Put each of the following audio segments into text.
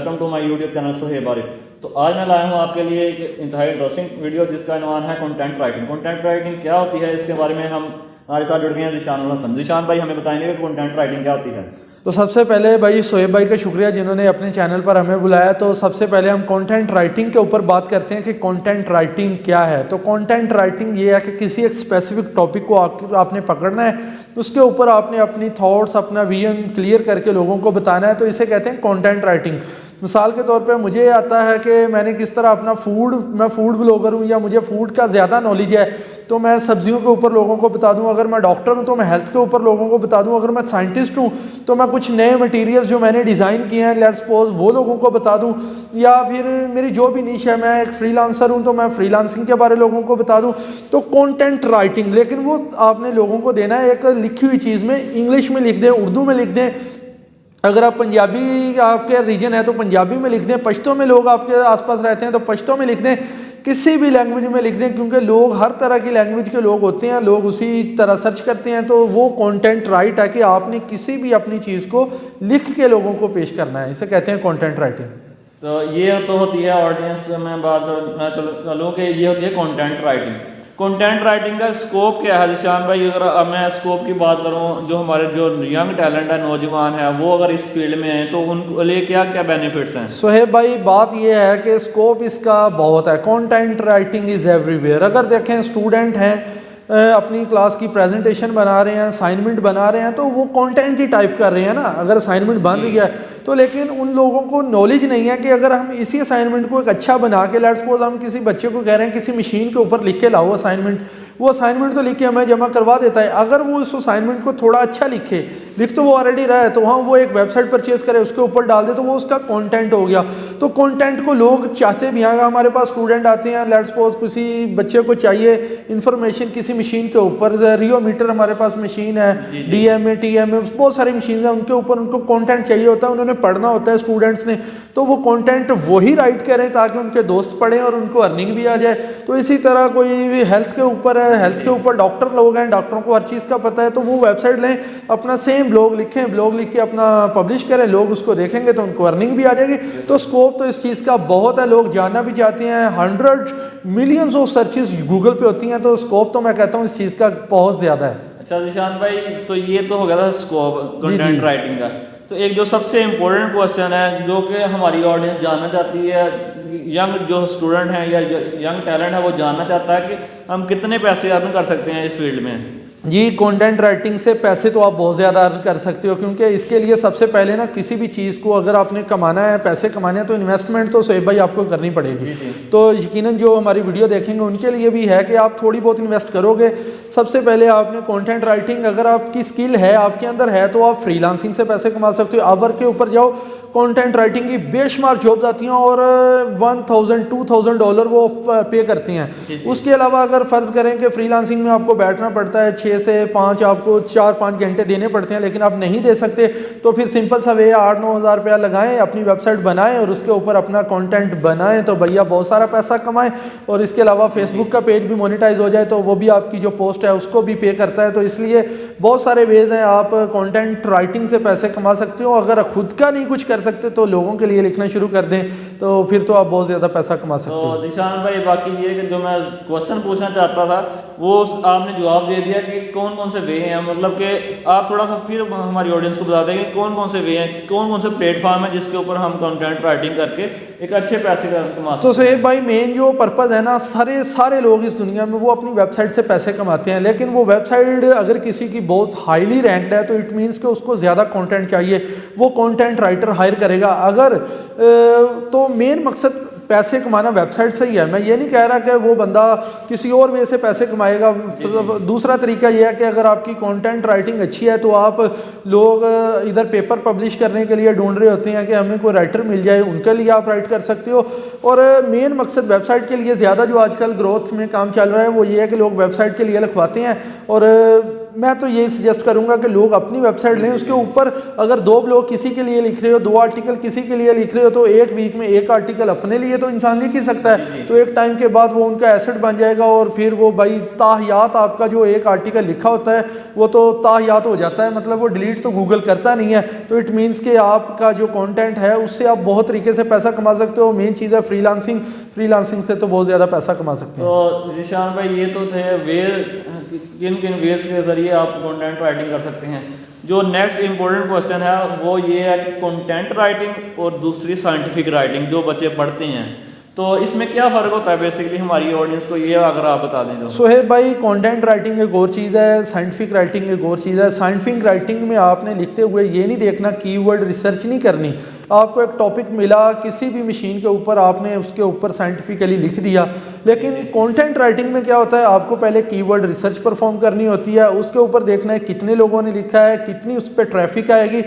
Welcome to my YouTube channel Suhaib Arif. تو آج میں لایا ہوں آپ کے لیے ایک انتہائی انٹرسٹنگ ویڈیو جس کا عنوان ہے کنٹینٹ رائٹنگ. کنٹینٹ رائٹنگ کیا ہوتی ہے, اس کے بارے میں ہمارے ساتھ جڑ گئے ہیں ذیشان الحسن. ذیشان بھائی ہمیں بتائیں گے کہ کنٹینٹ رائٹنگ کیا ہوتی ہے. تو سب سے پہلے بھائی صہیب بھائی کا شکریہ جنہوں نے اپنے چینل پر ہمیں بلایا. تو سب سے پہلے ہم کنٹینٹ رائٹنگ کے اوپر بات کرتے ہیں کہ کنٹینٹ رائٹنگ کیا ہے. تو کنٹینٹ رائٹنگ یہ ہے کہ کسی ایک اسپیسیفک ٹاپک کو آپ نے پکڑنا ہے, اس کے اوپر آپ نے اپنی تھاٹس, اپنا ویژن کلیئر کر کے لوگوں کو بتانا ہے. تو اسے کہتے ہیں کنٹینٹ رائٹنگ. مثال کے طور پہ مجھے آتا ہے کہ میں نے کس طرح اپنا میں فوڈ بلاگر ہوں یا مجھے فوڈ کا زیادہ نالج ہے, تو میں سبزیوں کے اوپر لوگوں کو بتا دوں. اگر میں ڈاکٹر ہوں تو میں ہیلتھ کے اوپر لوگوں کو بتا دوں. اگر میں سائنٹسٹ ہوں تو میں کچھ نئے مٹیریلز جو میں نے ڈیزائن کیے ہیں لیٹس سپوز وہ لوگوں کو بتا دوں. یا پھر میری جو بھی نیش ہے, میں ایک فری لانسر ہوں تو میں فری لانسنگ کے بارے لوگوں کو بتا دوں. تو کنٹینٹ رائٹنگ, لیکن وہ آپ نے لوگوں کو دینا ہے ایک لکھی ہوئی چیز میں. انگلش میں لکھ دیں, اردو میں لکھ دیں, اگر آپ پنجابی آپ کے ریجن ہے تو پنجابی میں لکھ دیں, پشتو میں لوگ آپ کے آس پاس رہتے ہیں تو پشتو میں لکھ دیں, کسی بھی لینگویج میں لکھ دیں, کیونکہ لوگ ہر طرح کی لینگویج کے لوگ ہوتے ہیں, لوگ اسی طرح سرچ کرتے ہیں. تو وہ کنٹینٹ رائٹ ہے کہ آپ نے کسی بھی اپنی چیز کو لکھ کے لوگوں کو پیش کرنا ہے. اسے کہتے ہیں کنٹینٹ رائٹنگ. تو یہ تو ہوتی ہے آڈینس میں بات چلو کہ یہ ہوتی ہے کنٹینٹ رائٹنگ. کنٹینٹ رائٹنگ کا اسکوپ کیا ہے ذیشان بھائی؟ اگر میں اسکوپ کی بات کروں, جو ہمارے جو ینگ ٹیلنٹ ہے, نوجوان ہے, وہ اگر اس فیلڈ میں ہیں تو ان کے لیے کیا کیا بینیفٹس ہیں؟ صہیب بھائی بات یہ ہے کہ اسکوپ اس کا بہت ہے. Content writing is every where. اگر دیکھیں اسٹوڈنٹ ہیں, اپنی کلاس کی پریزنٹیشن بنا رہے ہیں, اسائنمنٹ بنا رہے ہیں, تو وہ کنٹینٹ ہی ٹائپ کر رہے ہیں نا. اگر اسائنمنٹ بن رہی ہے تو, لیکن ان لوگوں کو نالج نہیں ہے کہ اگر ہم اسی اسائنمنٹ کو ایک اچھا بنا کے, لیٹس سپوز ہم کسی بچے کو کہہ رہے ہیں کسی مشین کے اوپر لکھ کے لاؤ اسائنمنٹ, وہ اسائنمنٹ تو لکھ کے ہمیں جمع کروا دیتا ہے. اگر وہ اس اسائنمنٹ کو تھوڑا اچھا لکھ تو وہ آلریڈی رہا ہے, تو ہاں وہ ایک ویب سائٹ پرچیز کرے, اس کے اوپر ڈال دے, تو وہ اس کا کنٹینٹ ہو گیا. تو کنٹینٹ کو لوگ چاہتے بھی ہیں. ہمارے پاس اسٹوڈنٹ آتے ہیں, لیٹس سپوز کسی بچے کو چاہیے انفارمیشن کسی مشین کے اوپر, ریو میٹر ہمارے پاس مشین ہے, ڈی ایم اے, ٹی ایم اے, بہت ساری مشین ہیں, ان کے اوپر ان کو کنٹینٹ چاہیے ہوتا ہے, انہوں نے پڑھنا ہوتا ہے اسٹوڈنٹس نے. تو وہ کنٹینٹ وہی رائٹ کریں تاکہ ان کے دوست پڑھیں اور ان کو ارننگ بھی آ جائے. تو اسی طرح کوئی بھی ہیلتھ کے اوپر ہے, ہیلتھ کے اوپر ڈاکٹر لوگ ہیں, ڈاکٹروں کو ہر چیز کا پتہ ہے, تو وہ ویب سائٹ لیں, اپنا سیم بلاگ لکھیں, بلاگ لکھ کے اپنا پبلش کریں, لوگ اس کو دیکھیں گے تو ان کو ارننگ بھی آ جائے گی. تو اسکوپ تو اس چیز کا بہت ہے, لوگ جاننا بھی چاہتے ہیں. 100 ملینز آف سرچز گوگل پہ ہوتی ہیں, تو اسکوپ تو میں کہتا ہوں اس چیز کا بہت زیادہ ہے. اچھا ذیشان بھائی, تو یہ تو ہو گیا تھا اسکوپ کنٹینٹ رائٹنگ کا. تو ایک جو سب سے امپورٹنٹ کوشچن ہے جو کہ ہماری آڈینس جاننا چاہتی ہے, ینگ جو اسٹوڈنٹ ہیں یا ینگ ٹیلنٹ ہے, وہ جاننا چاہتا ہے کہ ہم کتنے پیسے ارن کر سکتے ہیں اس فیلڈ میں. جی, کنٹینٹ رائٹنگ سے پیسے تو آپ بہت زیادہ ارن کر سکتے ہو, کیونکہ اس کے لیے سب سے پہلے نا کسی بھی چیز کو اگر آپ نے کمانا ہے, پیسے کمانے ہیں, تو انویسٹمنٹ تو صہیب بھائی آپ کو کرنی پڑے گی. تو یقیناً جو ہماری ویڈیو دیکھیں گے ان کے لیے بھی ہے کہ آپ تھوڑی بہت انویسٹ کرو گے. سب سے پہلے آپ نے کنٹینٹ رائٹنگ, اگر آپ کی اسکل ہے, آپ کے اندر ہے, تو آپ فری لانسنگ سے پیسے کما سکتے ہو. آور کے اوپر جاؤ, کنٹینٹ رائٹنگ کی بے شمار جابز آتی ہیں اور $1,000-2,000 وہ پے کرتی ہیں. اس کے علاوہ اگر فرض کریں کہ فری لانسنگ میں آپ کو بیٹھنا پڑتا ہے 6 سے 5, آپ کو 4-5 گھنٹے دینے پڑتے ہیں, لیکن آپ نہیں دے سکتے, تو پھر سمپل سا وے 8-9 ہزار روپیہ لگائیں, اپنی ویب سائٹ بنائیں اور اس کے اوپر اپنا کنٹینٹ بنائیں, تو بھیا بہت سارا پیسہ کمائیں. اور اس کے علاوہ فیس بک کا پیج بھی مونیٹائز ہو جائے تو وہ بھی آپ کی جو پوسٹ ہے اس کو بھی پے کرتا ہے. تو اس لیے بہت سارے ویز ہیں, آپ کنٹینٹ رائٹنگ سے پیسے کما سکتے ہو. اگر خود کا نہیں کچھ کر سکتے تو لوگوں کے لیے لکھنا شروع کر دیں, تو پھر تو آپ بہت زیادہ پیسہ کما سکتے ہو. تو ذیشان بھائی باقی یہ کہ جو میں کوشچن پوچھنا چاہتا تھا وہ آپ نے جواب دے دیا کہ کون کون سے وے ہیں, مطلب کہ آپ تھوڑا سا پھر ہماری آڈینس کو بتا دیں کہ کون کون سے وے ہیں, کون کون سے پلیٹ فارم ہیں جس کے اوپر ہم کنٹینٹ رائٹنگ کر کے ایک اچھے پیسے کما سکتے ہیں. تو صہیب بھائی مین جو پرپز ہے نا, سارے لوگ اس دنیا میں وہ اپنی ویب سائٹ سے پیسے کماتے ہیں, لیکن وہ ویب سائٹ اگر کسی کی بہت ہائیلی رینکڈ ہے تو اٹ مینس کہ اس کو زیادہ کنٹینٹ چاہیے, وہ کنٹینٹ رائٹر ہائر کرے گا. اگر تو مین مقصد پیسے کمانا ویب سائٹ سے ہی ہے. میں یہ نہیں کہہ رہا کہ وہ بندہ کسی اور وے سے پیسے کمائے گا. دوسرا طریقہ یہ ہے کہ اگر آپ کی کنٹینٹ رائٹنگ اچھی ہے تو آپ لوگ ادھر پیپر پبلش کرنے کے لیے ڈھونڈ رہے ہوتے ہیں کہ ہمیں کوئی رائٹر مل جائے, ان کے لیے آپ رائٹ کر سکتے ہو. اور مین مقصد ویب سائٹ کے لیے زیادہ جو آج کل گروتھ میں کام چل رہا ہے وہ یہ ہے کہ لوگ ویب سائٹ کے لیے لکھواتے ہیں, اور میں تو یہی سجیسٹ کروں گا کہ لوگ اپنی ویب سائٹ لیں, اس کے اوپر اگر 2 بلاگ کسی کے لیے لکھ رہے ہو, 2 آرٹیکل کسی کے لیے لکھ رہے ہو, تو ایک ویک میں ایک آرٹیکل اپنے لیے تو انسان لکھ ہی سکتا ہے. تو ایک ٹائم کے بعد وہ ان کا ایسٹ بن جائے گا, اور پھر وہ بھائی تاحیات آپ کا جو ایک آرٹیکل لکھا ہوتا ہے وہ تو تاحیات ہو جاتا ہے, مطلب وہ ڈیلیٹ تو گوگل کرتا نہیں ہے. تو اٹ مینس کہ آپ کا جو کانٹینٹ ہے اس سے آپ بہت طریقے سے پیسہ کما سکتے ہو. مین چیز ہے فری لانسنگ سے تو بہت زیادہ پیسہ کما سکتے ہیں. تو ذیشان بھائی یہ تو تھے کن ویز کے ذریعے آپ کانٹینٹ رائٹنگ کر سکتے ہیں. جو نیکسٹ امپورٹنٹ کوشچن ہے وہ یہ ہے کہ کانٹینٹ رائٹنگ اور دوسری سائنٹیفک رائٹنگ جو بچے پڑھتے ہیں, تو اس میں کیا فرق ہوتا ہے بیسیکلی ہماری آڈینس کو یہ اگر آپ بتا دیں تو. سہیب بھائی کانٹینٹ رائٹنگ ایک اور چیز ہے, سائنٹیفک رائٹنگ ایک اور چیز ہے. سائنٹیفک رائٹنگ میں آپ نے لکھتے ہوئے یہ نہیں دیکھنا, کی ورڈ ریسرچ نہیں کرنی. آپ کو ایک ٹاپک ملا کسی بھی مشین کے اوپر, آپ نے اس کے اوپر سائنٹیفکلی لکھ دیا. لیکن کانٹینٹ رائٹنگ میں کیا ہوتا ہے, آپ کو پہلے کی ورڈ ریسرچ پرفارم کرنی ہوتی ہے, اس کے اوپر دیکھنا ہے کتنے لوگوں نے لکھا ہے, کتنی اس پہ ٹریفک آئے گی.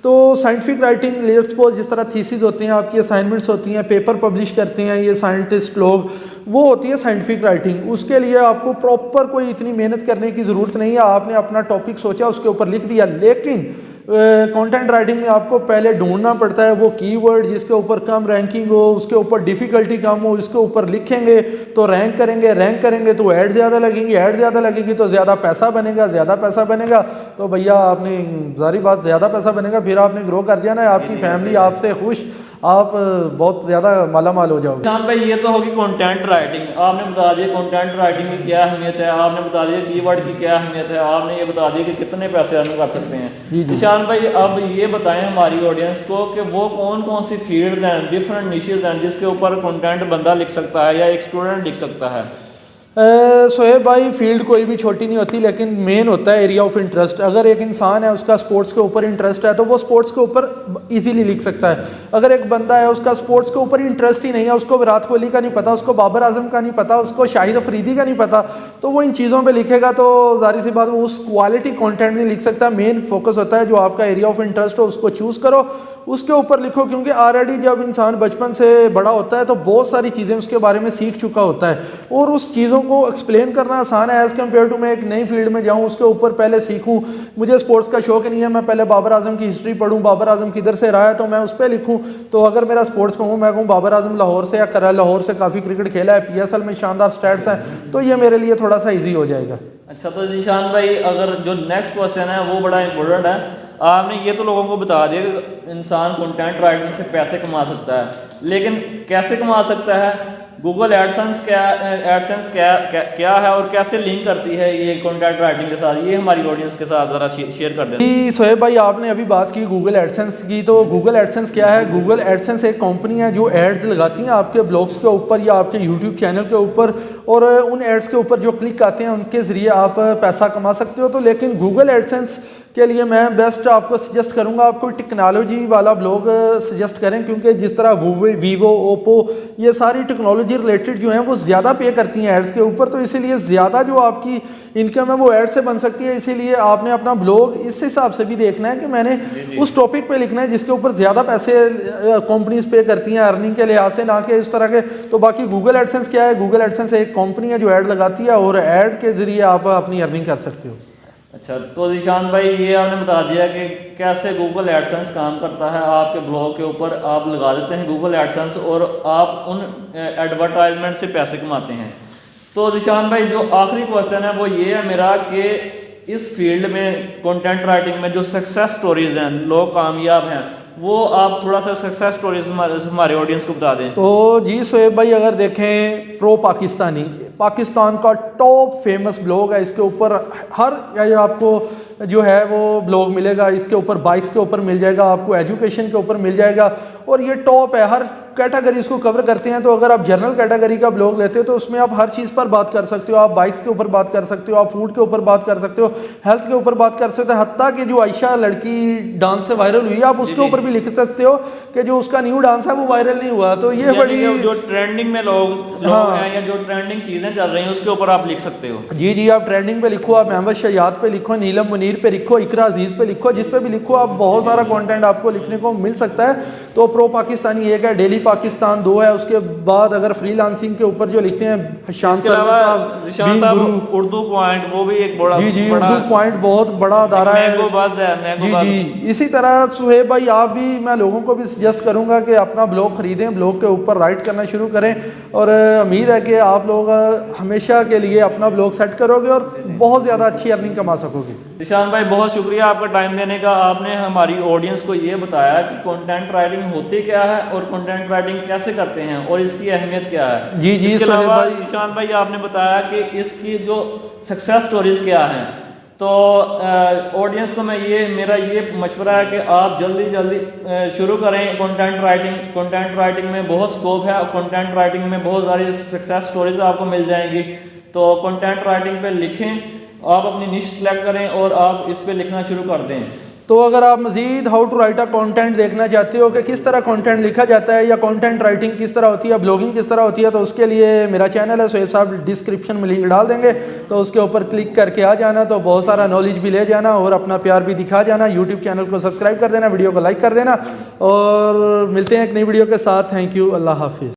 تو سائنٹیفک رائٹنگ لیٹس سپوز جس طرح تھیسز ہوتی ہیں, آپ کی اسائنمنٹس ہوتی ہیں, پیپر پبلش کرتے ہیں یہ سائنٹسٹ لوگ, وہ ہوتی ہے سائنٹیفک رائٹنگ. اس کے لیے آپ کو پراپر کوئی اتنی محنت کرنے کی ضرورت نہیں ہے, آپ نے اپنا ٹاپک سوچا اس کے اوپر لکھ دیا. لیکن کانٹینٹ رائٹنگ میں آپ کو پہلے ڈھونڈنا پڑتا ہے وہ کی ورڈ جس کے اوپر کم رینکنگ ہو, اس کے اوپر ڈیفیکلٹی کم ہو, اس کے اوپر لکھیں گے تو رینک کریں گے تو ایڈ زیادہ لگیں گی, ایڈ زیادہ لگے گی تو زیادہ پیسہ بنے گا. تو بھیا آپ نے ظاہری بات زیادہ پیسہ بنے گا, پھر آپ نے گرو کر دیا نا, آپ کی فیملی آپ سے خوش, آپ بہت زیادہ مالا مال ہو جاؤ گے. شان بھائی یہ تو ہوگی کانٹینٹ رائٹنگ, آپ نے بتا دیا کانٹینٹ رائٹنگ کی کیا اہمیت ہے, آپ نے بتا دیا کی ورڈ کی کیا اہمیت ہے, آپ نے یہ بتا دیا کہ کتنے پیسے ارن کر سکتے ہیں. شان بھائی اب یہ بتائیں ہماری آڈینس کو کہ وہ کون سی فیلڈ ہیں, ڈفرنٹ نیشز ہیں جس کے اوپر کانٹینٹ بندہ لکھ سکتا ہے یا ایک اسٹوڈنٹ لکھ سکتا ہے. سہیب بھائی فیلڈ کوئی بھی چھوٹی نہیں ہوتی, لیکن مین ہوتا ہے ایریا آف انٹرسٹ. اگر ایک انسان ہے اس کا سپورٹس کے اوپر انٹرسٹ ہے تو وہ سپورٹس کے اوپر ایزیلی لکھ سکتا ہے. اگر ایک بندہ ہے اس کا سپورٹس کے اوپر انٹرسٹ ہی نہیں ہے, اس کو وراٹ کوہلی کا نہیں پتا, اس کو بابر اعظم کا نہیں پتا, اس کو شاہد افریدی کا نہیں پتا, تو وہ ان چیزوں پہ لکھے گا تو ظاہر سی بات وہ اس کوالٹی کانٹینٹ نہیں لکھ سکتا. مین فوکس ہوتا ہے جو آپ کا ایریا آف انٹرسٹ ہو اس کو چوز کرو, اس کے اوپر لکھو. کیونکہ آلریڈی جب انسان بچپن سے بڑا ہوتا ہے تو بہت ساری چیزیں اس کے بارے میں سیکھ چکا ہوتا ہے, اور اس چیزوں کو ایکسپلین کرنا آسان ہے ایز کمپیئر ٹو میں ایک نئی فیلڈ میں جاؤں, اس کے اوپر پہلے سیکھوں. مجھے سپورٹس کا شوق نہیں ہے, میں پہلے بابر اعظم کی ہسٹری پڑھوں, بابر اعظم کدھر سے رہا ہے تو میں اس پہ لکھوں. تو اگر میرا سپورٹس میں ہوں, میں کہوں بابر اعظم لاہور سے یا لاہور سے کافی کرکٹ کھیلا ہے, PSL میں شاندار سٹیٹس ہیں, تو یہ میرے لیے تھوڑا سا ایزی ہو جائے گا. اچھا تو ذیشان بھائی اگر جو نیکسٹ کوشچن ہے وہ بڑا امپورٹنٹ ہے. آپ نے یہ تو لوگوں کو بتا دیا کہ انسان کانٹینٹ رائٹنگ سے پیسے کما سکتا ہے, لیکن کیسے کما سکتا ہے, گوگل ایڈسنس کیا ہے اور کیسے لنک کرتی ہے یہ کانٹینٹ رائٹنگ کے ساتھ, یہ ہماری آڈینس کے ساتھ ذرا شیئر کر دیں. جی سہیب بھائی آپ نے ابھی بات کی گوگل ایڈسنس کی, تو گوگل ایڈسنس کیا ہے؟ گوگل ایڈسنس ایک کمپنی ہے جو ایڈز لگاتی ہیں آپ کے بلاگس کے اوپر یا آپ کے یوٹیوب چینل کے اوپر, اور ان ایڈز کے اوپر جو کلک آتے ہیں ان کے ذریعے آپ پیسہ کما سکتے ہو. تو لیکن گوگل ایڈسنس کے لیے میں بیسٹ آپ کو سجیسٹ کروں گا آپ کو ٹیکنالوجی والا بلاگ سجیسٹ کریں, کیونکہ جس طرح ویوو, اوپو, یہ ساری ٹیکنالوجی ریلیٹڈ جو ہیں وہ زیادہ پے کرتی ہیں ایڈز کے اوپر, تو اسی لیے زیادہ جو آپ کی انکم ہے وہ ایڈ سے بن سکتی ہے. اسی لیے آپ نے اپنا بلاگ اس حساب سے بھی دیکھنا ہے کہ میں نے اس ٹاپک پہ لکھنا ہے جس کے اوپر زیادہ پیسے کمپنیز پے کرتی ہیں ارننگ کے لحاظ سے, نہ کہ اس طرح کے. تو باقی گوگل ایڈسنس کیا ہے؟ گوگل ایڈسنس ایک کمپنی ہے جو ایڈ لگاتی ہے اور ایڈ کے ذریعے آپ اپنی ارننگ کر سکتے ہو. اچھا تو ذیشان بھائی یہ آپ نے بتا دیا کہ کیسے گوگل ایڈسنس کام کرتا ہے. آپ کے بلاگ کے اوپر آپ لگا دیتے ہیں گوگل ایڈسنس اور آپ ان ایڈورٹائزمنٹ سے پیسے کماتے ہیں. تو ذیشان بھائی جو آخری کوشچن ہے وہ یہ ہے میرا کہ اس فیلڈ میں کانٹینٹ رائٹنگ میں جو سکسیس سٹوریز ہیں, لوگ کامیاب ہیں, وہ آپ تھوڑا سا سکسیس سٹوریز ہمارے آڈینس کو بتا دیں. تو جی سہیب بھائی اگر دیکھیں پرو پاکستانی, پاکستان کا ٹاپ فیمس بلاگ ہے, اس کے اوپر ہر آپ کو جو ہے وہ بلاگ ملے گا, اس کے اوپر بائکس کے اوپر مل جائے گا, آپ کو ایجوکیشن کے اوپر مل جائے گا, اور یہ ٹاپ ہے, ہر کیٹیگریز کو کور کرتے ہیں. تو اگر آپ جنرل کیٹیگری کا بلاگ لیتے ہو تو اس میں آپ ہر چیز پر بات کر سکتے ہو, آپ بائکس کے اوپر بات کر سکتے ہو, آپ فوڈ کے اوپر بات کر سکتے ہو, ہیلتھ کے اوپر بات کر سکتے ہو, حتیٰ کہ جو عائشہ لڑکی ڈانس سے وائرل ہوئی آپ اس کے اوپر بھی لکھ سکتے ہو کہ جو اس کا نیو ڈانس ہے وہ وائرل نہیں ہوا. تو یہ بڑی جو ٹرینڈنگ میں لوگ ہیں یا جو ٹرینڈنگ چیزیں چل رہی ہیں اس کے اوپر آپ لکھ سکتے ہو. جی آپ ٹرینڈنگ پہ لکھو, آپ محمد شیاد پہ لکھو, نیلم منیر پہ لکھو, اقرا عزیز پہ لکھو, جس پہ بھی لکھو آپ بہت سارا کانٹینٹ آپ کو لکھنے کو مل سکتا ہے. تو پرو پاکستانی ایک ہے, ڈیلی پاکستان 2 ہے. اس کے بعد اگر فری لانسنگ کے اوپر جو لکھتے ہیں شان اس کے سرور علاوہ صاحب ذیشان بین صاحب گرو. اردو پوائنٹ وہ بھی ایک بڑا جی اردو پوائنٹ بہت بڑا ادارہ ہے. مینگو بز ہے مینگو جی بز. اسی طرح سہیب بھائی آپ بھی, میں لوگوں کو بھی سجیسٹ کروں گا کہ اپنا بلاگ خریدیں, بلاگ کے اوپر رائٹ کرنا شروع کریں, اور امید ہے کہ آپ لوگ ہمیشہ کے لیے اپنا بلاگ سیٹ کرو گے اور بہت زیادہ اچھی ارننگ کما سکو گے. ذیشان بھائی بہت شکریہ آپ کا ٹائم دینے کا. آپ نے ہماری آڈینس کو یہ بتایا کہ کنٹینٹ رائٹنگ ہوتی کیا ہے اور کنٹینٹ رائٹنگ کیسے کرتے ہیں اور اس کی اہمیت کیا ہے. جی اس کے سہیب علاوہ بھائی, ذیشان بھائی آپ نے بتایا کہ اس کی جو سکسیس سٹوریز کیا ہیں. تو آڈینس کو میرا یہ مشورہ ہے کہ آپ جلدی شروع کریں کنٹینٹ رائٹنگ. کنٹینٹ رائٹنگ میں بہت سکوپ ہے, کنٹینٹ رائٹنگ میں بہت ساری سکسیس سٹوریز آپ کو مل جائیں گی. تو کنٹینٹ رائٹنگ پہ لکھیں, آپ اپنی نش سلیکٹ کریں اور آپ اس پہ لکھنا شروع کر دیں. تو اگر آپ مزید how to write a content دیکھنا چاہتے ہو کہ کس طرح کانٹینٹ لکھا جاتا ہے یا کانٹینٹ رائٹنگ کس طرح ہوتی ہے, بلاگنگ کس طرح ہوتی ہے, تو اس کے لیے میرا چینل ہے سہیب صاحب, ڈسکرپشن میں لنک ڈال دیں گے, تو اس کے اوپر کلک کر کے آ جانا, تو بہت سارا نالج بھی لے جانا اور اپنا پیار بھی دکھا جانا. یوٹیوب چینل کو سبسکرائب کر دینا, ویڈیو کو لائک کر دینا, اور ملتے ہیں ایک نئی ویڈیو کے ساتھ. تھینک یو, اللہ حافظ.